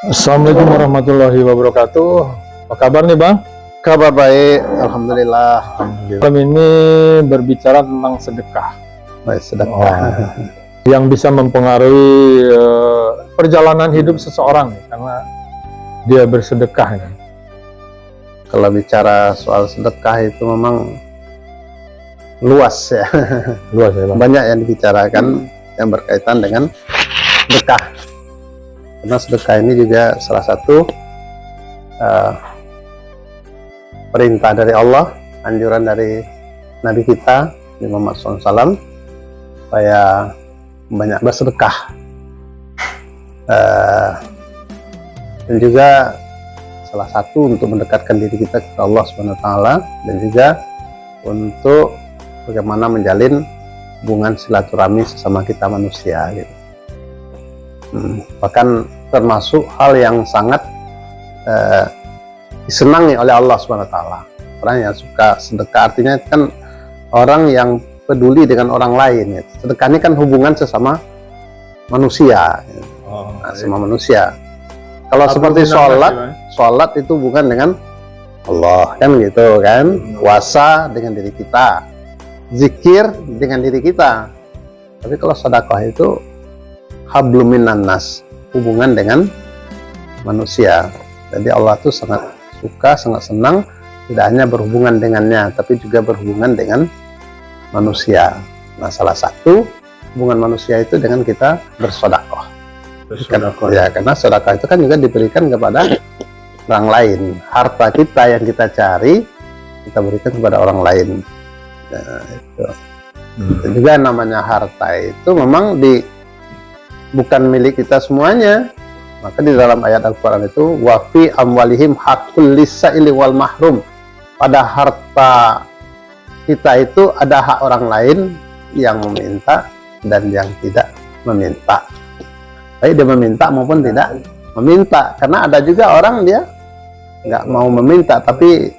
Assalamualaikum warahmatullahi wabarakatuh. Apa kabar nih Bang? Kabar baik, alhamdulillah. Malam ini berbicara tentang sedekah. Baik, sedekah. Yang bisa mempengaruhi perjalanan hidup seseorang nih, karena dia bersedekah nih. Kalau bicara soal sedekah itu memang luas ya. Luas ya Bang? Banyak yang dibicarakan yang berkaitan dengan sedekah. Karena sedekah ini juga salah satu perintah dari Allah, anjuran dari Nabi kita Muhammad SAW supaya banyak bersedekah, dan juga salah satu untuk mendekatkan diri kita kepada Allah SWT, dan juga untuk bagaimana menjalin hubungan silaturahmi sesama kita manusia gitu. Bahkan termasuk hal yang sangat disenangi oleh Allah SWT. Orang yang suka sedekah artinya kan orang yang peduli dengan orang lain. Sedekah ini kan hubungan sesama manusia, sama manusia. Kalau seperti sholat itu bukan dengan Allah kan gitu kan, puasa dengan diri kita, zikir dengan diri kita. Tapi kalau sedekah itu hablum minan nas, hubungan dengan manusia. Jadi Allah tuh sangat suka, sangat senang tidak hanya berhubungan dengannya, tapi juga berhubungan dengan manusia. Nah, salah satu hubungan manusia itu dengan kita bersedekah. Ya, karena sedekah itu kan juga diberikan kepada orang lain. Harta kita yang kita cari, kita berikan kepada orang lain. Nah, itu. Itu juga namanya harta itu memang bukan milik kita semuanya. Maka di dalam ayat Al-Quran itu wafi amwalihim hakul lisaili wal mahrum, pada harta kita itu ada hak orang lain yang meminta dan yang tidak meminta, baik dia meminta maupun tidak meminta. Karena ada juga orang dia nggak mau meminta tapi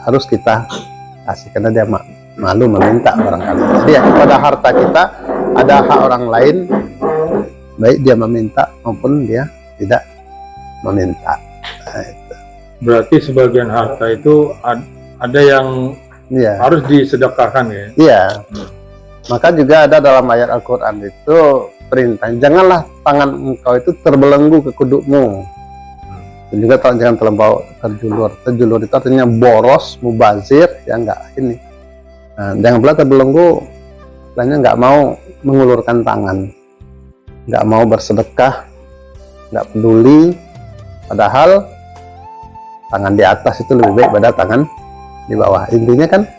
harus kita kasih karena dia malu meminta barangkali. Jadi ya, pada harta kita ada hak orang lain, baik dia meminta maupun dia tidak meminta. Nah, itu. Berarti sebagian harta itu ada yang harus disedekahkan ya? Iya. Maka juga ada dalam ayat Al-Quran itu perintah, janganlah tangan engkau itu terbelenggu ke kudukmu. Dan juga jangan terlampau terjulur. Terjulur itu artinya boros, mubazir, ya enggak ini. Nah, jangan pula terbelenggu, lainnya nggak mau mengulurkan tangan, nggak mau bersedekah, nggak peduli, padahal tangan di atas itu lebih baik pada tangan di bawah. Intinya kan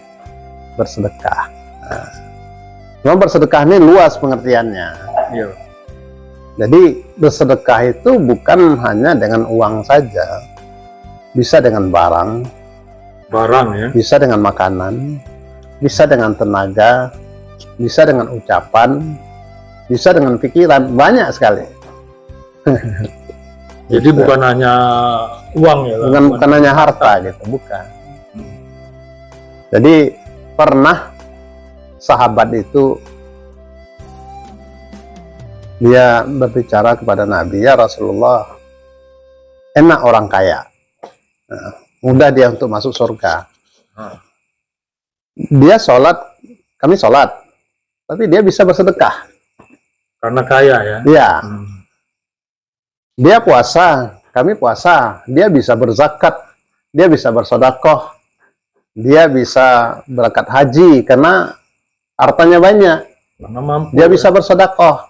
bersedekah. Nah, memang bersedekah ini luas pengertiannya. Iya. Jadi bersedekah itu bukan hanya dengan uang saja, bisa dengan barang ya, bisa dengan makanan, bisa dengan tenaga, bisa dengan ucapan, bisa dengan pikiran, banyak sekali. Jadi bukan hanya uang ya? Bukan hanya harta gitu, bukan. Jadi pernah sahabat itu dia berbicara kepada Nabi, ya Rasulullah, enak orang kaya, mudah dia untuk masuk surga. Dia sholat, kami sholat, tapi dia bisa bersedekah karena kaya ya? Iya. Dia puasa, kami puasa, dia bisa berzakat, dia bisa bersedekah, dia bisa berangkat haji karena hartanya banyak, karena mampu, dia bisa bersedekah.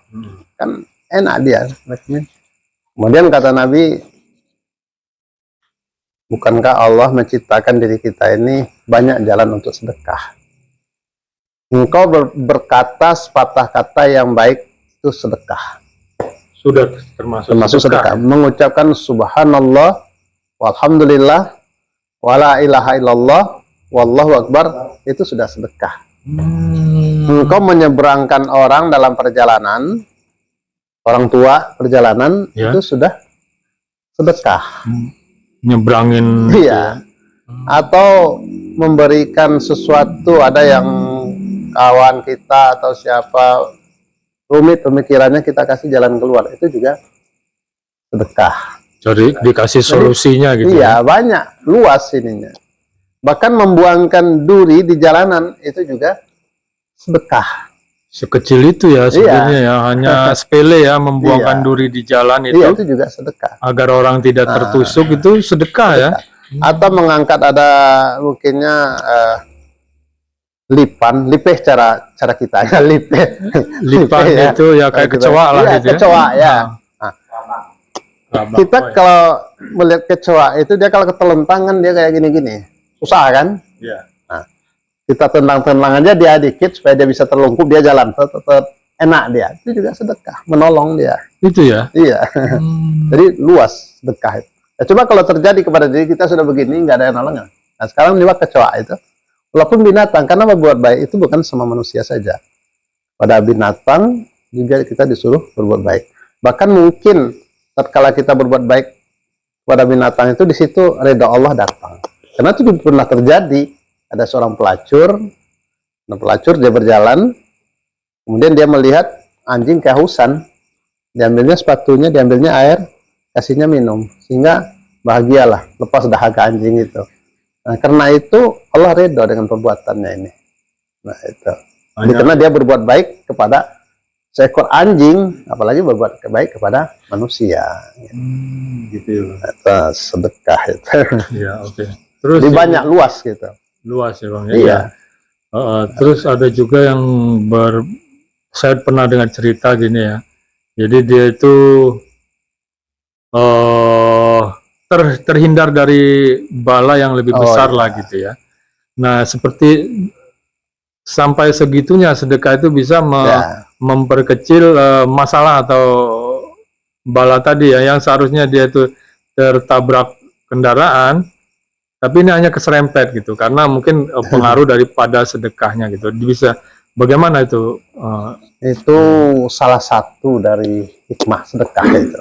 Kan enak dia. Kemudian kata Nabi, bukankah Allah menciptakan diri kita ini banyak jalan untuk sedekah? Engkau berkata sepatah kata yang baik itu sedekah. Sudah termasuk sedekah. Mengucapkan subhanallah walhamdulillah wala ilaha illallah wallahu akbar, itu sudah sedekah. Engkau menyeberangkan orang dalam perjalanan, orang tua perjalanan, itu sudah sedekah. Nyebrangin. Iya. Atau memberikan sesuatu, ada yang kawan kita atau siapa rumit pemikirannya, kita kasih jalan keluar, itu juga sedekah. Jadi dikasih solusinya gitu Iya, ya. banyak, luas ininya. Bahkan membuangkan duri di jalanan itu juga sedekah. Sekecil itu ya sebenarnya ya, hanya sepele ya membuangkan Iya. duri di jalan Iya, itu itu juga sedekah. agar orang tidak tertusuk, itu sedekah ya. Atau mengangkat ada mungkinnya lipeh cara kita ya, Lipan ya. itu ya kayak kecoa lah Iya, gitu ya. kecoa ya. Nah, Rabak, kita oh ya. kalau melihat kecoa itu dia kalau ketelentang kan dia kayak gini-gini, susah kan? Iya. Nah, kita tendang-tendang aja dia dikit supaya dia bisa terlungkup, dia jalan tetap enak dia. Itu juga sedekah, menolong dia. Itu ya. Iya. Jadi luas sedekah itu. Ya, coba kalau terjadi kepada diri kita sudah begini, nggak ada yang nolongnya. Nah, sekarang juga kecoa itu, walaupun binatang, karena berbuat baik itu bukan sama manusia saja. Pada binatang juga kita disuruh berbuat baik. Bahkan mungkin tatkala kita berbuat baik pada binatang itu, di situ ridha Allah datang. Karena itu pernah terjadi, ada seorang pelacur dia berjalan, kemudian dia melihat anjing kehausan, diambilnya sepatunya, diambilnya air, kasihnya minum, sehingga bahagialah, lepas dahaga anjing itu. Nah, karena itu Allah ridha dengan perbuatannya ini. Nah, itu. Jadi, karena dia berbuat baik kepada seekor anjing, apalagi berbuat baik kepada manusia. Gitu ya. Itu sedekah itu. Iya, oke. Terus Jadi banyak luas gitu. luas ya Bang ya. Iya. Terus ada juga yang saya pernah dengar cerita gini ya. Jadi dia itu terhindar dari bala yang lebih besar lah gitu ya. Nah, seperti sampai segitunya sedekah itu bisa memperkecil masalah atau bala tadi ya, yang seharusnya dia itu tertabrak kendaraan, tapi ini hanya keserempet gitu, karena mungkin pengaruh daripada sedekahnya gitu. Bisa bagaimana itu? Itu salah satu dari hikmah sedekah itu.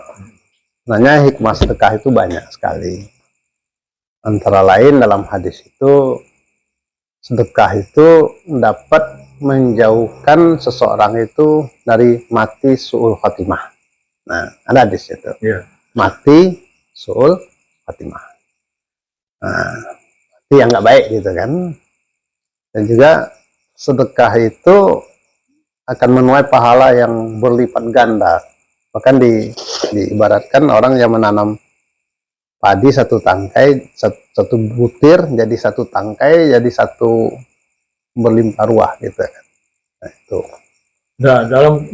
Sebenarnya hikmah sedekah itu banyak sekali. Antara lain dalam hadis itu, sedekah itu dapat menjauhkan seseorang itu dari mati su'ul khatimah. Nah, ada hadis itu. Yeah. Mati su'ul khatimah. Nah, mati yang nggak baik gitu kan. Dan juga sedekah itu akan menuai pahala yang berlipat ganda. Bahkan diibaratkan orang yang menanam padi satu tangkai, satu butir jadi satu tangkai, jadi satu berlimpah ruah gitu kan. Nah, itu. Nah,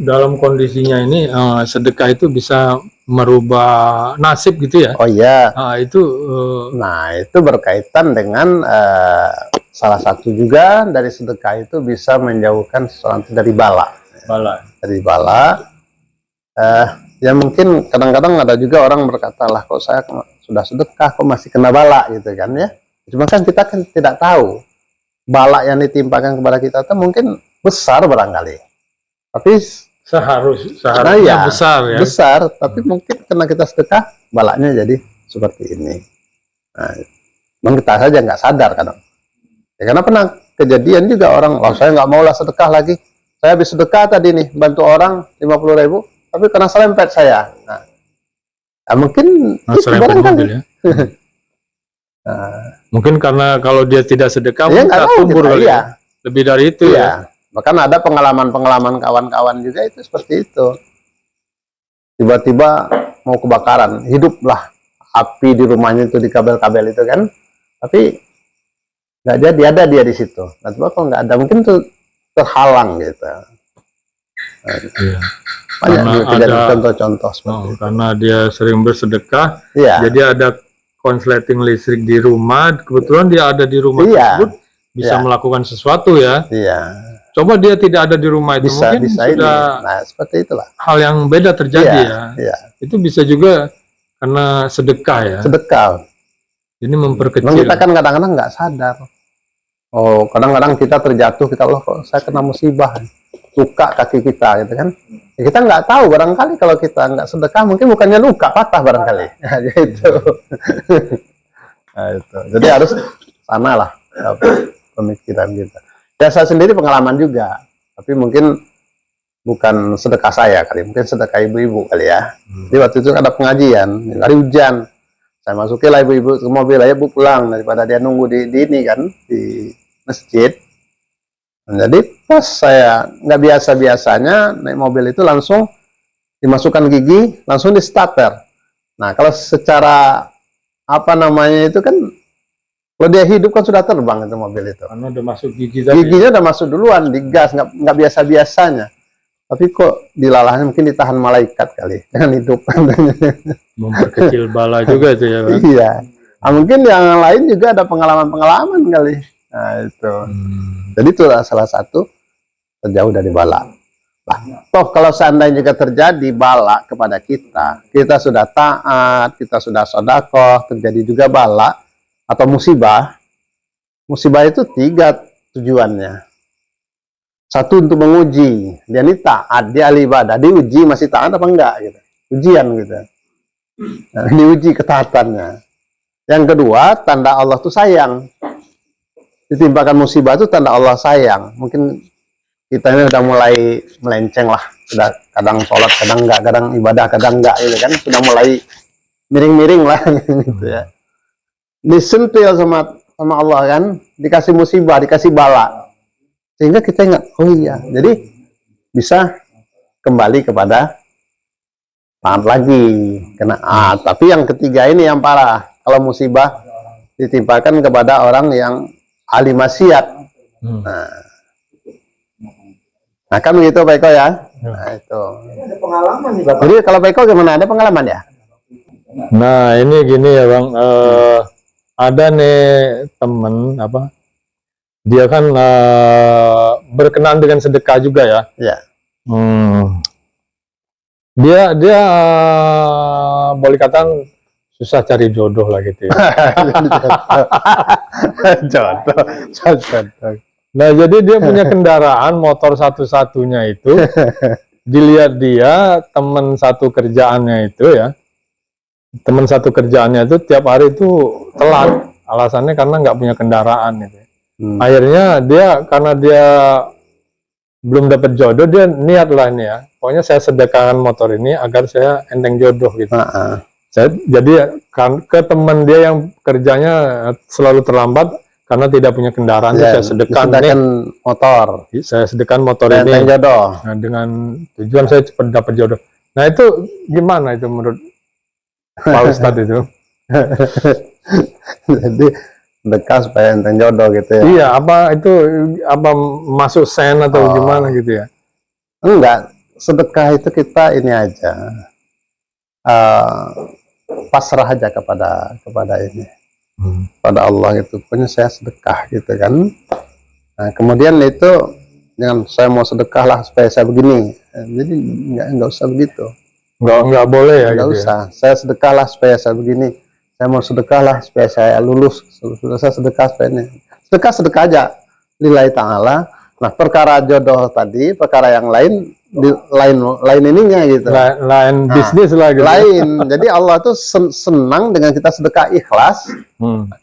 dalam kondisinya ini sedekah itu bisa merubah nasib gitu ya? Oh iya. Nah, itu berkaitan dengan salah satu juga dari sedekah itu bisa menjauhkan seseorang dari bala. Dari bala. Ya mungkin kadang-kadang ada juga orang berkata, lah kok saya sudah sedekah kok masih kena bala gitu kan ya. Cuma kan kita kan tidak tahu bala yang ditimpakan kepada kita itu mungkin besar barangkali. Tapi seharusnya besar ya. Besar, tapi mungkin karena kita sedekah balanya jadi seperti ini. Nah, memang kita saja nggak sadar kadang. Ya, karena pernah kejadian juga orang, saya nggak mau lah sedekah lagi. Saya habis sedekah tadi nih, bantu orang 50.000. Tapi kena serempet saya. Nah, mungkin serempet mobil ya. Mungkin karena kalau dia tidak sedekah, ya, nggak kubur kali ya. Lebih dari itu ya. Bahkan ada pengalaman kawan-kawan juga itu seperti itu. Tiba-tiba mau kebakaran, hiduplah api di rumahnya itu, di kabel-kabel itu kan. Tapi nggak jadi, ada dia di situ. Nah, coba kalau nggak ada, mungkin tuh terhalang gitu. Iya. Banyak contoh-contoh seperti itu. Karena dia sering bersedekah, iya. Jadi ada konsleting listrik di rumah, kebetulan dia ada di rumah tersebut, bisa melakukan sesuatu ya. Iya. Coba dia tidak ada di rumah itu, bisa sudah nah, seperti itulah hal yang beda terjadi ya. Itu bisa juga karena sedekah ya. Sedekah. Ini memperkecil. Memang kita kan kadang-kadang nggak sadar. Oh, kadang-kadang kita terjatuh, kita Allah kok saya kena musibah, luka kaki kita gitu kan. Ya, kita nggak tahu, barangkali kalau kita nggak sedekah mungkin bukannya luka, patah barangkali. Nah, gitu. Nah, itu. Jadi harus sanalah pemikiran kita. Dan saya sendiri pengalaman juga, tapi mungkin bukan sedekah saya kali, mungkin sedekah ibu-ibu kali ya. Jadi waktu itu ada pengajian, hari hujan, saya masukin lah ibu-ibu ke mobil, ayo bu pulang daripada dia nunggu di ini kan di masjid. Jadi pas saya nggak biasanya naik mobil itu langsung dimasukkan gigi, langsung di starter. Nah kalau secara apa namanya itu kan, kalau dia hidup kan sudah terbang itu mobil itu. Karena udah masuk gigi tadi. Giginya udah masuk duluan, digas, nggak biasa-biasanya. Tapi kok dilalahnya mungkin ditahan malaikat kali, dengan hidup. Memperkecil bala juga itu ya Bang. Iya. Nah, mungkin yang lain juga ada pengalaman-pengalaman kali. Nah itu. Jadi itulah salah satu terjauh dari bala. Nah, toh kalau seandainya juga terjadi bala kepada kita, kita sudah taat, kita sudah sedekah, terjadi juga bala atau musibah. Musibah itu 3 tujuannya. Satu untuk menguji, dia ini taat, dia ahli ibadah, diuji masih taat apa enggak gitu. Ujian gitu. Nah, diuji ketaatannya. Yang kedua, tanda Allah tuh sayang. Ditimpakan musibah itu tanda Allah sayang. Mungkin kita ini udah mulai melenceng lah, sudah kadang sholat, kadang enggak, kadang ibadah, kadang enggak gitu kan, sudah mulai miring-miring lah gitu ya. Disentil sama Allah kan, dikasih musibah, dikasih bala, sehingga kita ingat, oh iya, jadi bisa kembali kepada taat lagi, kena tapi yang ketiga ini yang parah, kalau musibah ditimpakan kepada orang yang ahli maksiat. Nah kan begitu Pak Eko ya. Nah itu. Ada pengalaman nih Bapak. Jadi kalau Pak Eko gimana, ada pengalaman ya? Nah ini gini ya Bang, ada nih temen apa, dia kan berkenan dengan sedekah juga ya. Iya. Dia boleh katakan susah cari jodoh lah gitu ya. Jodoh. Nah jadi dia punya kendaraan motor satu-satunya itu, dilihat dia teman satu kerjaannya itu ya, teman satu kerjaannya itu tiap hari itu telat, alasannya karena nggak punya kendaraan gitu. Akhirnya dia, karena dia belum dapat jodoh, dia niat lah ini ya, pokoknya saya sedekahkan motor ini agar saya enteng jodoh gitu. Saya jadi kan ke teman dia yang kerjanya selalu terlambat karena tidak punya kendaraan, ya, saya sedekahkan motor. Saya sedekahkan motor ini jodoh. Nah, dengan tujuan saya cepat dapat jodoh. Nah itu gimana itu menurut Pak Ustadz itu? Jadi sedekah supaya enteng jodoh gitu ya? Iya, apa itu apa masuk sen atau gimana gitu ya? Enggak, sedekah itu kita ini aja, pasrah aja kepada ini. Pada Allah itu, pokoknya saya sedekah gitu kan. Nah, kemudian itu dengan saya mau sedekah lah supaya saya begini, jadi nggak usah begitu, nggak boleh ya, nggak gitu usah ya? Saya sedekah lah supaya saya begini, saya mau sedekah lah supaya saya lulus, sudah saya sedekah supaya ini, sedekah aja lillahi ta'ala. Nah perkara jodoh tadi, perkara yang lain lain ininya gitu, lain bisnis lah gitu. Lain. Jadi Allah tuh senang dengan kita sedekah ikhlas.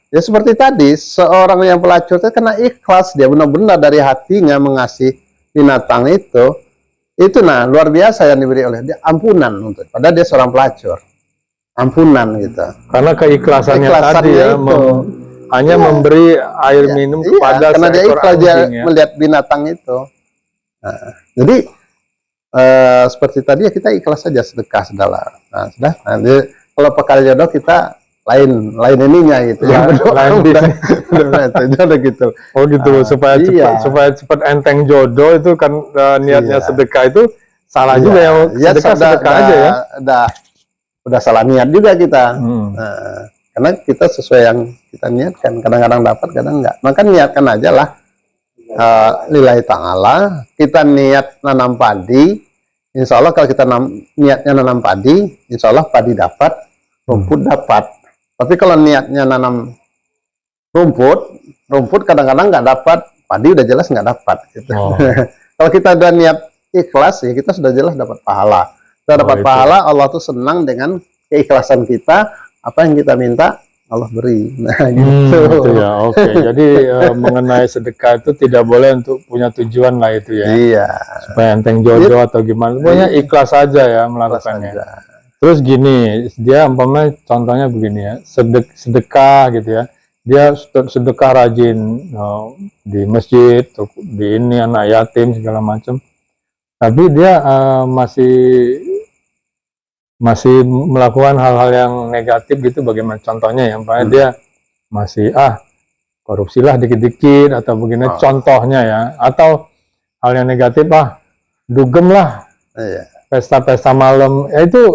Ya seperti tadi, seorang yang pelacur itu kena ikhlas, dia benar-benar dari hatinya mengasihi binatang itu nah luar biasa yang diberi oleh dia, ampunan untuk, padahal dia seorang pelacur, ampunan gitu. Karena keikhlasannya tadi ya, hanya memberi air minum kepada karena dia ikhlas, dia melihat binatang itu. Nah, jadi seperti tadi ya, kita ikhlas saja sedekah segala. Nah, sudah. Nah, kalau perkara jodoh kita lain ininya gitu ya. Lain jodoh gitu. Oh gitu. Supaya cepat enteng jodoh itu kan niatnya sedekah itu salah juga ya. Sedekah aja ya. Udah salah niat juga kita. Nah, karena kita sesuai yang kita niatkan, kadang-kadang dapat, kadang enggak. Maka niatkan aja lah. Lillahi ta'ala, kita niat nanam padi, insya Allah kalau kita niatnya nanam padi, insya Allah padi dapat, rumput dapat. Tapi kalau niatnya nanam rumput kadang-kadang nggak dapat, padi udah jelas nggak dapat gitu. Kalau kita udah niat ikhlas ya, kita sudah jelas dapat pahala. Kita dapat pahala, Allah tuh senang dengan keikhlasan kita, apa yang kita minta Allah beri. Nah, Gitu gitu. ya. Oke. Jadi mengenai sedekah itu tidak boleh untuk punya tujuan lah itu ya. Iya, Supaya enteng jodoh atau gimana. Pokoknya ikhlas aja ya ikhlas melakukannya. saja. Terus gini, dia umpamanya contohnya begini ya, sedekah gitu ya. Dia sedekah rajin di masjid, di ini anak yatim segala macam. Tapi dia masih melakukan hal-hal yang negatif gitu. Bagaimana contohnya ya? Umpamanya dia masih korupsilah dikit-dikit atau begini Oh, contohnya ya. Atau hal yang negatif dugem lah, iya. pesta-pesta malam. Ya itu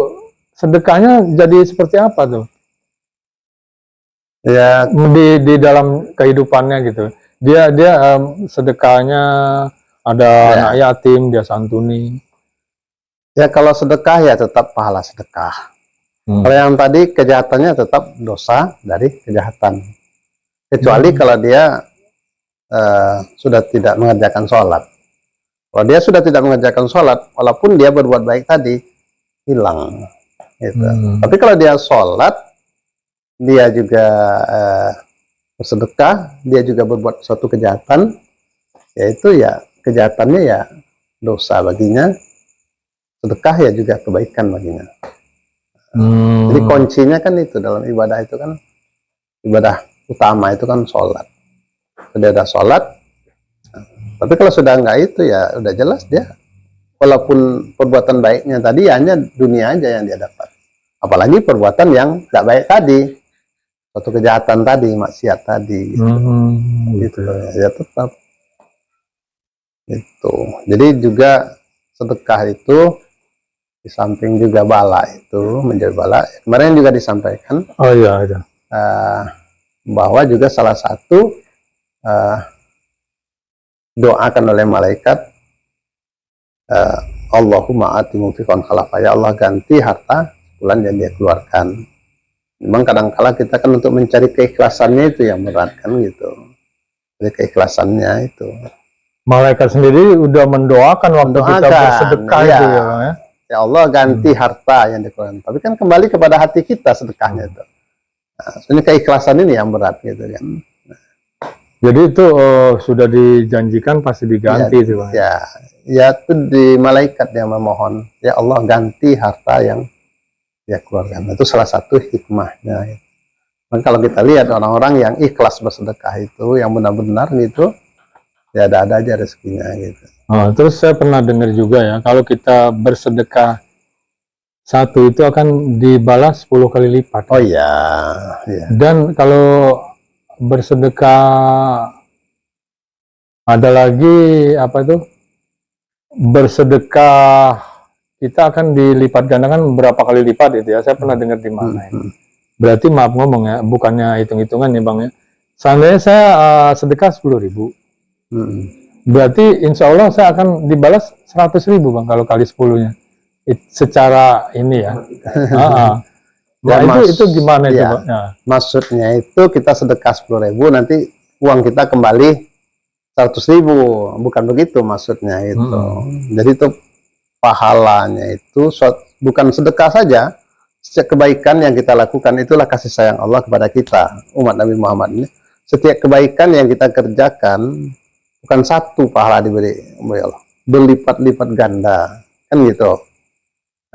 sedekahnya jadi seperti apa tuh Ya, di dalam kehidupannya gitu. Dia sedekahnya ada anak ya, yatim dia santuni. ya kalau sedekah ya tetap pahala sedekah. Kalau yang tadi kejahatannya tetap dosa dari kejahatan. Kecuali kalau dia sudah tidak mengerjakan sholat. Kalau dia sudah tidak mengerjakan sholat, walaupun dia berbuat baik tadi, hilang. Gitu. Tapi kalau dia sholat, dia juga bersedekah, dia juga berbuat suatu kejahatan, yaitu ya kejahatannya ya dosa baginya, sedekah ya juga kebaikan baginya. Jadi kuncinya kan itu dalam ibadah itu kan, ibadah utama itu kan sholat. Sudah ada sholat, tapi kalau sudah enggak itu ya udah jelas dia, walaupun perbuatan baiknya tadi hanya dunia aja yang dia dapat. Apalagi perbuatan yang enggak baik tadi, suatu kejahatan tadi, maksiat tadi, gitu. Ya tetap itu. Jadi juga sedekah itu di samping juga bala itu menjadi bala. Kemarin juga disampaikan. Oh iya, iya. Bahwa juga salah satu doakan oleh malaikat, Allahumma ati mungfiqan khalafa, ya Allah ganti harta bulan yang dia keluarkan. Memang kadang-kala kita kan untuk mencari keikhlasannya itu yang berat kan gitu. Jadi keikhlasannya itu. Malaikat sendiri udah mendoakan waktu kita bersedekah ya. itu ya Bang ya. Ya Allah ganti harta yang dikeluarkan. Tapi kan kembali kepada hati kita sedekahnya itu. Nah, sebenarnya keikhlasan ini yang berat gitu kan. Jadi itu sudah dijanjikan pasti diganti itu Bang. Ya itu di malaikat yang memohon, ya Allah ganti harta yang dia keluarkan. Itu salah satu hikmahnya. Dan kalau kita lihat orang-orang yang ikhlas bersedekah itu, yang benar-benar gitu, ya ada aja rezekinya gitu. Terus saya pernah dengar juga ya, kalau kita bersedekah satu itu akan dibalas 10 kali lipat. Oh iya, iya. Dan kalau bersedekah ada lagi apa itu? Bersedekah kita akan dilipat gandakan berapa kali lipat itu ya. Saya pernah dengar di mana ya. Berarti maaf ngomong ya, bukannya hitung-hitungan ya Bang ya. Seandainya saya sedekah 10.000. Berarti insya Allah saya akan dibalas 100.000 Bang kalau kali 10-nya. Secara ini ya. Nah itu gimana itu Bang? Ya. Maksudnya itu kita sedekah 10.000 nanti uang kita kembali 100.000, bukan begitu maksudnya itu. Jadi itu pahalanya itu bukan sedekah saja, setiap kebaikan yang kita lakukan itulah kasih sayang Allah kepada kita, umat Nabi Muhammad ini. Setiap kebaikan yang kita kerjakan bukan satu pahala diberi Allah, berlipat-lipat ganda, kan gitu.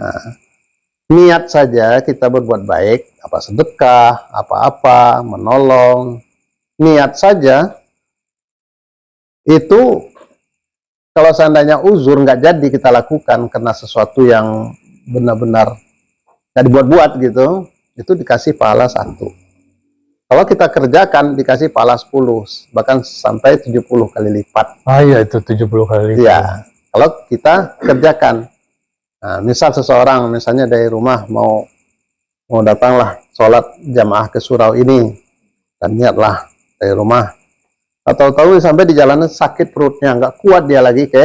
Nah, niat saja kita berbuat baik, apa sedekah, apa-apa, menolong, niat saja itu kalau seandainya uzur nggak jadi kita lakukan karena sesuatu yang benar-benar nggak dibuat-buat gitu, itu dikasih pahala 1. Kalau kita kerjakan dikasih pahala 10, bahkan sampai 70 kali lipat. Iya itu 70 kali lipat. Iya, kalau kita kerjakan. Nah, misal seseorang misalnya dari rumah mau datanglah sholat jamaah ke surau ini, dan niatlah dari rumah. Tahu-tahu sampai di jalanan sakit perutnya, nggak kuat dia lagi ke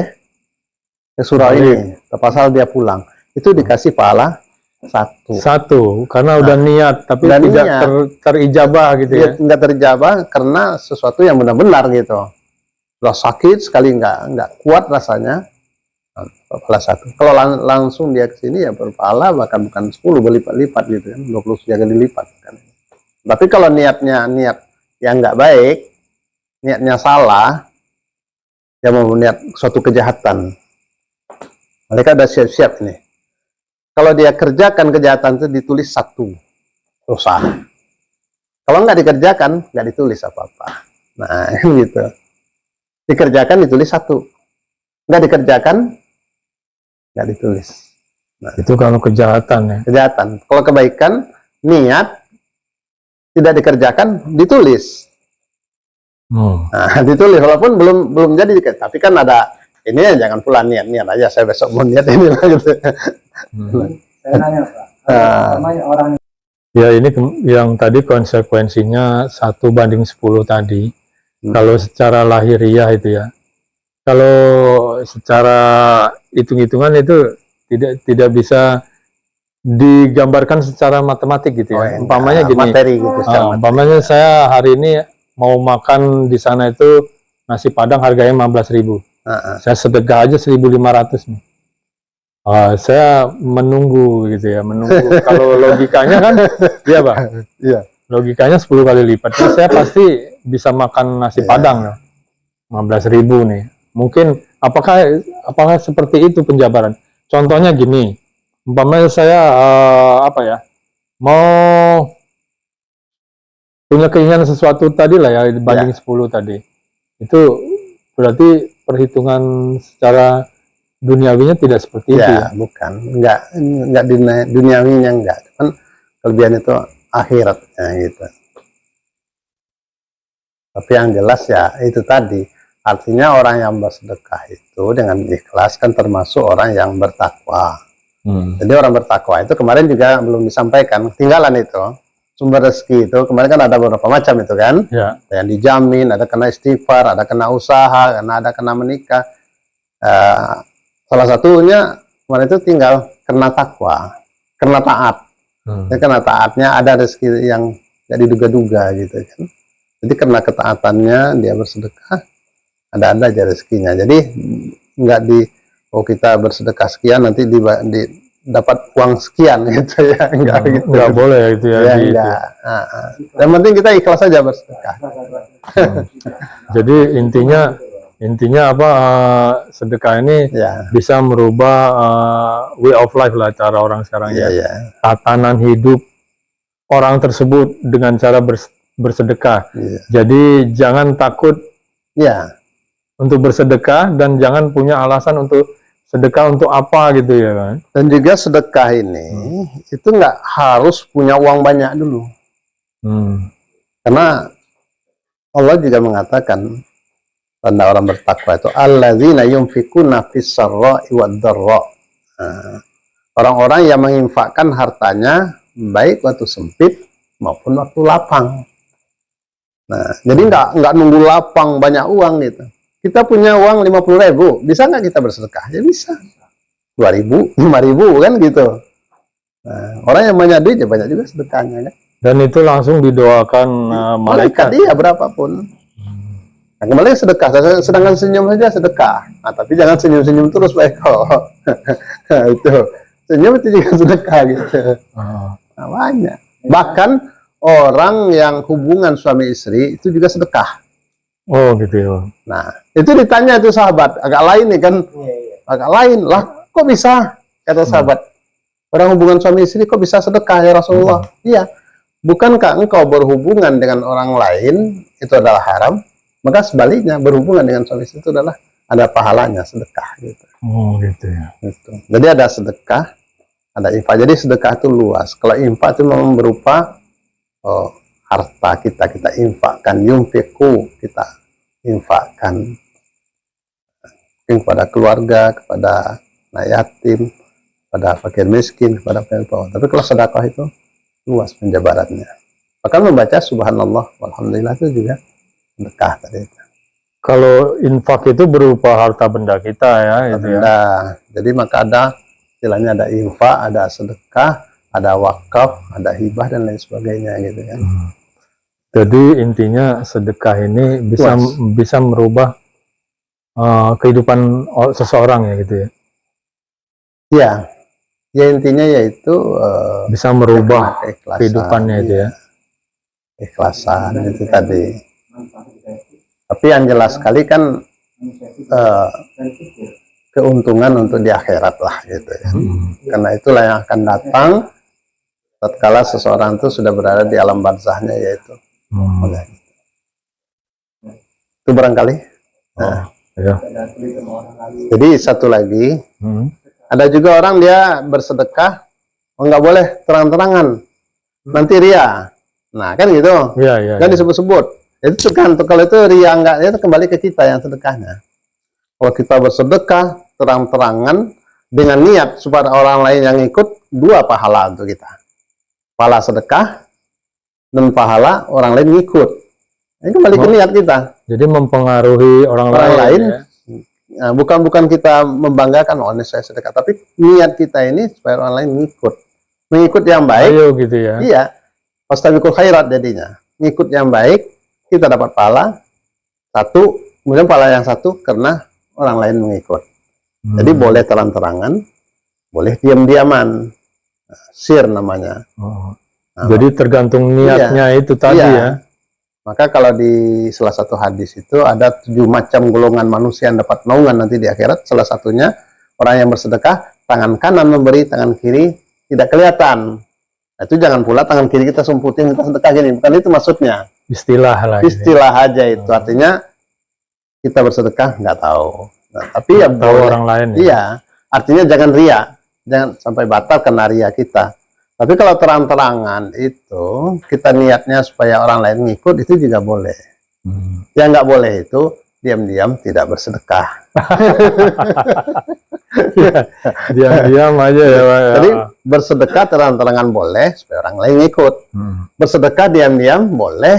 surau ini, terpaksa dia pulang. Itu dikasih pahala 1. Karena udah niat, tapi tidak terijabah gitu ya. Nggak terijabah karena sesuatu yang benar-benar gitu. Kalau sakit sekali nggak kuat rasanya, pahala 1. Kalau langsung dia ke sini ya berpahala bahkan bukan 10 berlipat-lipat gitu kan, 23 kali lipat kan. Tapi kalau niatnya niat yang nggak baik, niatnya salah, dia mau niat suatu kejahatan, mereka udah siap-siap nih. Kalau dia kerjakan kejahatan itu ditulis 1 dosa. Kalau nggak dikerjakan, nggak ditulis apa-apa. Nah, gitu. Dikerjakan ditulis 1, nggak dikerjakan nggak ditulis. Nah, Itu kalau kejahatan ya. kejahatan. Kalau kebaikan, niat tidak dikerjakan ditulis. Nah, ditulis walaupun belum jadi, tapi kan ada ini ya, jangan pula niat aja saya besok mau niat ini lah gitu. Saya nanya Pak, namanya orang Ya ini yang tadi konsekuensinya 1:10 tadi. Kalau secara lahiriah itu ya. Kalau secara hitung-hitungan itu tidak bisa digambarkan secara matematik gitu ya. Umpamanya gini. Materi gitu. Umpamanya saya hari ini mau makan di sana itu nasi Padang harganya 15.000. Saya sedekah aja 1.500 nih. Saya menunggu gitu ya, menunggu. Kalau logikanya kan, iya Pak. Iya. Logikanya 10 kali lipat. Jadi saya pasti bisa makan nasi Padang ya. 15.000 nih. Mungkin apakah seperti itu penjabaran? Contohnya gini, umpamanya saya mau punya keinginan sesuatu tadi lah ya, dibanding 10 tadi. Itu berarti perhitungan secara duniawinya tidak seperti itu ya? Bukan, enggak duniawinya enggak, kan kelebihan itu akhiratnya gitu. Tapi yang jelas ya itu tadi, artinya orang yang bersedekah itu dengan ikhlas kan termasuk orang yang bertakwa. Jadi orang bertakwa itu kemarin juga belum disampaikan, tinggalan itu sumber rezeki itu kemarin kan ada beberapa macam itu kan, ada yang dijamin, ada kena istighfar, ada kena usaha, ada kena menikah. Salah satunya kemarin itu tinggal kena takwa, kena taat. Karena taatnya ada rezeki yang tidak diduga-duga gitu kan. Jadi karena ketaatannya dia bersedekah, ada aja rezekinya. Jadi nggak kita bersedekah sekian nanti dapat uang sekian gitu ya, nggak boleh itu ya. Yang penting kita ikhlas saja bersedekah. Jadi intinya apa, sedekah ini bisa merubah way of life lah, cara orang sekarang ya. Tatanan hidup orang tersebut dengan cara bersedekah. Jadi jangan takut untuk bersedekah dan jangan punya alasan untuk sedekah untuk apa gitu ya kan. Dan juga sedekah ini itu nggak harus punya uang banyak dulu. Karena Allah juga mengatakan tanda orang bertakwa itu alladzina yunfikuna fis-sarra'i wad-dharra. Orang-orang yang menginfakkan hartanya baik waktu sempit maupun waktu lapang. Nah, jadi nggak nunggu lapang banyak uang gitu. Kita punya uang 50.000, bisa nggak kita bersedekah? Ya bisa. 2.000, 5.000 kan gitu. Nah, orang yang banyak duit ya banyak juga sedekahnya kan. Dan itu langsung didoakan malaikat. Iya, berapapun. Nah, kembali sedekah, sedangkan senyum saja sedekah. Nah, tapi jangan senyum-senyum terus Pak Eko. Nah, itu. Senyum itu juga sedekah gitu. Nah, banyak. Bahkan orang yang hubungan suami istri itu juga sedekah. Oh gitu ya. Nah, itu ditanya itu sahabat, agak lain nih kan. Agak lain lah, kok bisa? Kata sahabat, orang hubungan suami istri kok bisa sedekah ya Rasulullah? Iya. Bukankah engkau berhubungan dengan orang lain itu adalah haram? Maka sebaliknya berhubungan dengan suami istri itu adalah ada pahalanya, sedekah gitu. Oh gitu ya. Gitu. Jadi ada sedekah, ada infak. Jadi sedekah itu luas. Kalau infak itu memang berupa harta kita infakkan, yunfiku, kita infakkan kepada keluarga, kepada anak yatim, kepada fakir miskin, kepada pembawa. Tapi kalau sedekah itu luas penjabarannya. Bahkan membaca subhanallah walhamdulillah itu juga sedekah tadi. Kalau infak itu berupa harta benda kita ya, gitu ya. Jadi maka ada istilahnya, ada infak, ada sedekah, ada wakaf, ada hibah dan lain sebagainya gitu kan. Jadi intinya sedekah ini bisa merubah kehidupan seseorang ya gitu ya. Ya intinya yaitu bisa merubah kehidupannya itu ya. ikhlasan itu tadi. Tapi yang jelas sekali kan keuntungan untuk di akhirat lah gitu ya. Karena itulah yang akan datang tatkala seseorang itu sudah berada di alam barzahnya, yaitu itu barangkali. Nah, Ya. jadi satu lagi, ada juga orang dia bersedekah, nggak boleh terang-terangan, nanti ria. Nah kan gitu, Ya. kan disebut-sebut. Itu tergantung, kalau itu ria enggak, itu kembali ke kita yang sedekahnya. Kalau kita bersedekah terang-terangan dengan niat supaya orang lain yang ikut, 2 pahala untuk kita. Pahala sedekah dan pahala orang lain ikut. Ini kembali ke niat kita. Jadi mempengaruhi orang lain. Ya. Nah, bukan kita membanggakan, oh ini saya sedekah, tapi niat kita ini supaya orang lain mengikut yang baik. Ayo gitu ya. Iya, fastabiqul khairat jadinya. Ngikut yang baik, kita dapat pahala satu, kemudian pahala yang satu karena orang lain mengikut. Jadi boleh terang-terangan, boleh diam-diaman, sir namanya. Jadi tergantung niatnya itu tadi ya. Maka kalau di salah satu hadis itu ada 7 macam golongan manusia yang dapat naungan nanti di akhirat. Salah satunya orang yang bersedekah, tangan kanan memberi, tangan kiri tidak kelihatan. Nah, itu jangan pula tangan kiri kita sumputin, kita sedekah gini. Bukan itu maksudnya. Istilah lah. Istilah aja itu. Artinya kita bersedekah nggak tahu. Nah, tapi ya tahu orang lain. Iya. Artinya jangan ria. Jangan sampai batal kena ria kita. Tapi kalau terang-terangan itu, kita niatnya supaya orang lain ngikut, itu juga boleh. Yang nggak boleh itu, diam-diam tidak bersedekah. Diam-diam aja ya Pak. Jadi bersedekah terang-terangan boleh, supaya orang lain ngikut. Bersedekah diam-diam boleh,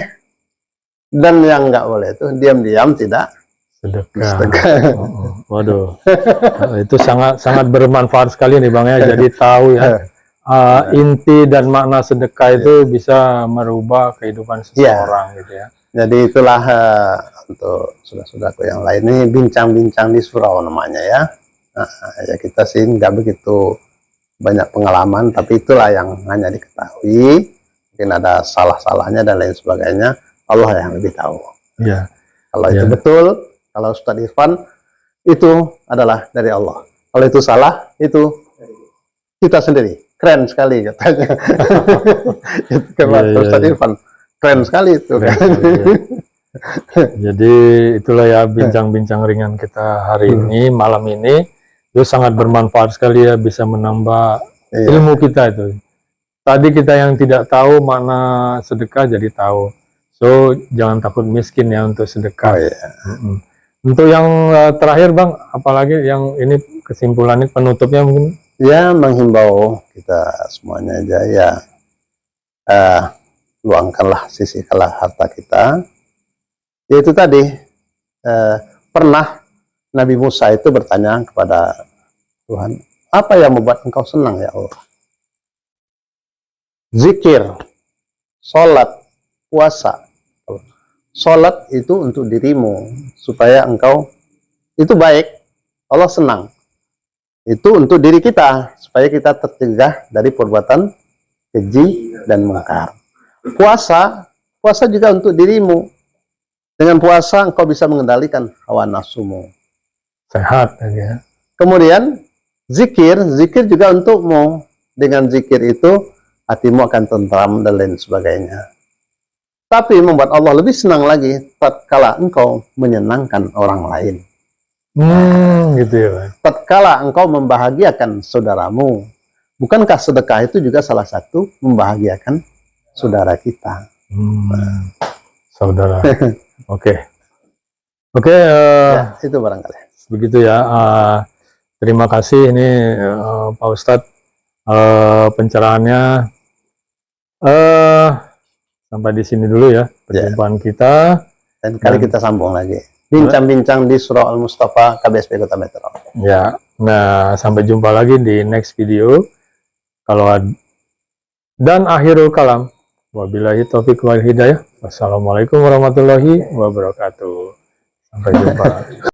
dan yang nggak boleh itu, diam-diam tidak sedekah. Waduh, itu sangat bermanfaat sekali nih Bang ya. Jadi tahu ya. Inti dan makna sedekah itu bisa merubah kehidupan seseorang gitu ya. Jadi itulah untuk saudara-saudaraku yang lain ini bincang-bincang di surau namanya ya. Ya kita sih nggak begitu banyak pengalaman, tapi itulah yang hanya diketahui. Mungkin ada salah-salahnya dan lain sebagainya. Allah yang lebih tahu. Ya. Kalau itu betul, kalau Ustadz Irfan itu adalah dari Allah. Kalau itu salah, itu kita sendiri. Keren sekali katanya. Ustadz Irfan keren sekali itu. Jadi itulah ya bincang-bincang ringan kita hari ini, malam ini. Itu sangat bermanfaat sekali ya, bisa menambah ilmu kita itu. Tadi kita yang tidak tahu makna sedekah jadi tahu. So jangan takut miskin ya untuk sedekah. Untuk yang terakhir Bang, apalagi yang ini kesimpulannya, penutupnya mungkin? Ya, menghimbau kita semuanya aja ya, luangkanlah, sisihkanlah harta kita. Yaitu tadi, pernah Nabi Musa itu bertanya kepada Tuhan, apa yang membuat engkau senang ya Allah? Zikir, sholat, puasa. Sholat itu untuk dirimu, supaya engkau itu baik, Allah senang. Itu untuk diri kita, supaya kita tercegah dari perbuatan keji dan mungkar. Puasa juga untuk dirimu. Dengan puasa engkau bisa mengendalikan hawa nafsumu. Sehat ya. Kemudian zikir juga untukmu. Dengan zikir itu hatimu akan tentram dan lain sebagainya. Tapi membuat Allah lebih senang lagi tatkala engkau menyenangkan orang lain. Gitu ya. Tatkala engkau membahagiakan saudaramu, bukankah sedekah itu juga salah satu membahagiakan saudara kita? Saudara. Oke. Ya, itu barangkali. Begitu ya. Terima kasih ini Pak Ustadz pencerahannya. Sampai di sini dulu ya perjumpaan kita. Dan kali kita sambung lagi. Bincang-bincang di Surau Al-Mustafa KBSP Kota Metro. Ya, nah sampai jumpa lagi di next video. Dan akhirul kalam. Wabillahi taufiq wal hidayah. Wassalamualaikum warahmatullahi wabarakatuh. Sampai jumpa.